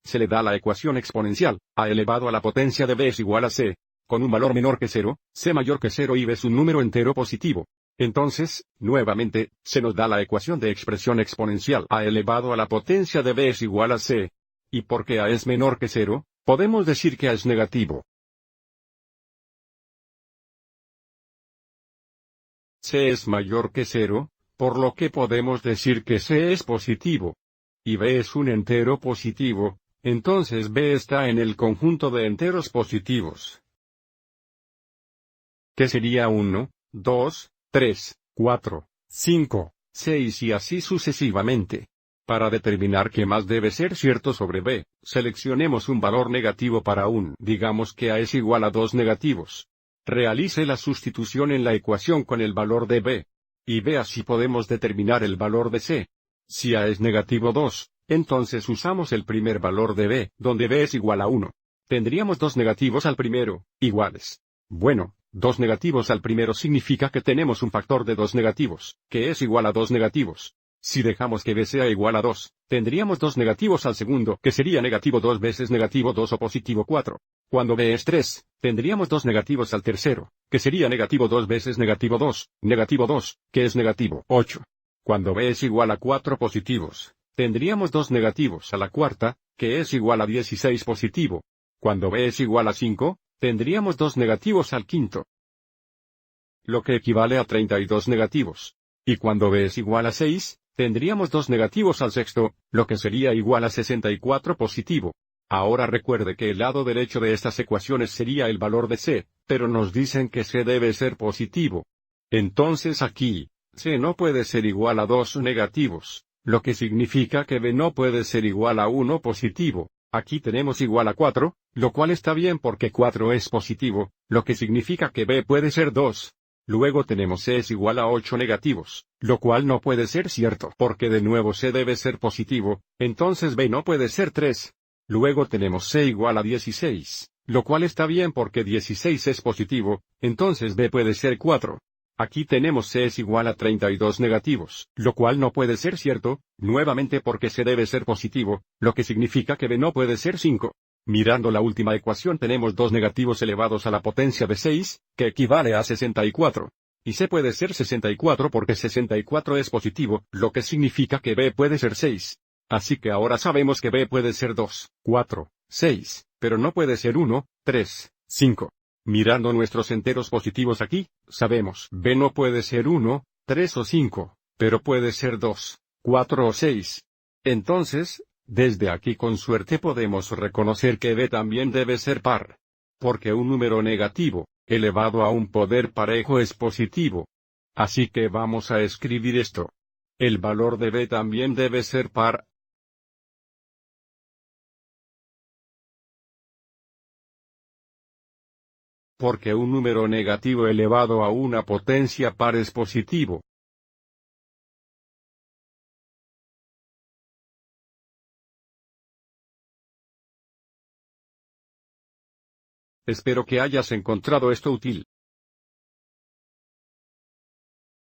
se le da la ecuación exponencial, a elevado a la potencia de b es igual a c, con un valor menor que 0, c mayor que 0 y b es un número entero positivo. Entonces, nuevamente, se nos da la ecuación de expresión exponencial a elevado a la potencia de b es igual a c. Y porque a es menor que 0, podemos decir que a es negativo. C es mayor que 0, por lo que podemos decir que C es positivo. Y B es un entero positivo, entonces B está en el conjunto de enteros positivos. Que sería 1, 2, 3, 4, 5, 6 y así sucesivamente. Para determinar qué más debe ser cierto sobre B, seleccionemos un valor negativo para digamos que A es igual a 2 negativos. Realice la sustitución en la ecuación con el valor de B. Y vea si podemos determinar el valor de C. Si A es negativo 2, entonces usamos el primer valor de B, donde B es igual a 1. Tendríamos 2 negativos al primero, iguales. Bueno, 2 negativos al primero significa que tenemos un factor de 2 negativos, que es igual a 2 negativos. Si dejamos que B sea igual a 2, tendríamos 2 negativos al segundo, que sería negativo 2 veces negativo 2 o positivo 4. Cuando B es 3, tendríamos 2 negativos al tercero, que sería negativo 2 veces negativo 2, que es negativo 8. Cuando B es igual a 4 positivos, tendríamos 2 negativos a la cuarta, que es igual a 16 positivo. Cuando B es igual a 5, tendríamos 2 negativos al quinto, lo que equivale a 32 negativos. Y cuando B es igual a 6, tendríamos 2 negativos al sexto, lo que sería igual a 64 positivo. Ahora recuerde que el lado derecho de estas ecuaciones sería el valor de C, pero nos dicen que C debe ser positivo. Entonces aquí, C no puede ser igual a 2 negativos, lo que significa que B no puede ser igual a 1 positivo. Aquí tenemos igual a 4, lo cual está bien porque 4 es positivo, lo que significa que B puede ser 2. Luego tenemos C es igual a 8 negativos, lo cual no puede ser cierto porque de nuevo C debe ser positivo, entonces B no puede ser 3. Luego tenemos C igual a 16, lo cual está bien porque 16 es positivo, entonces B puede ser 4. Aquí tenemos C es igual a 32 negativos, lo cual no puede ser cierto, nuevamente porque C debe ser positivo, lo que significa que B no puede ser 5. Mirando la última ecuación tenemos 2 negativos elevados a la potencia de 6, que equivale a 64. Y C puede ser 64 porque 64 es positivo, lo que significa que B puede ser 6. Así que ahora sabemos que B puede ser 2, 4, 6, pero no puede ser 1, 3, 5. Mirando nuestros enteros positivos aquí, sabemos B no puede ser 1, 3 o 5, pero puede ser 2, 4 o 6. Entonces, desde aquí con suerte podemos reconocer que B también debe ser par. Porque un número negativo, elevado a un poder parejo es positivo. Así que vamos a escribir esto. El valor de B también debe ser par. Porque un número negativo elevado a una potencia par es positivo. Espero que hayas encontrado esto útil.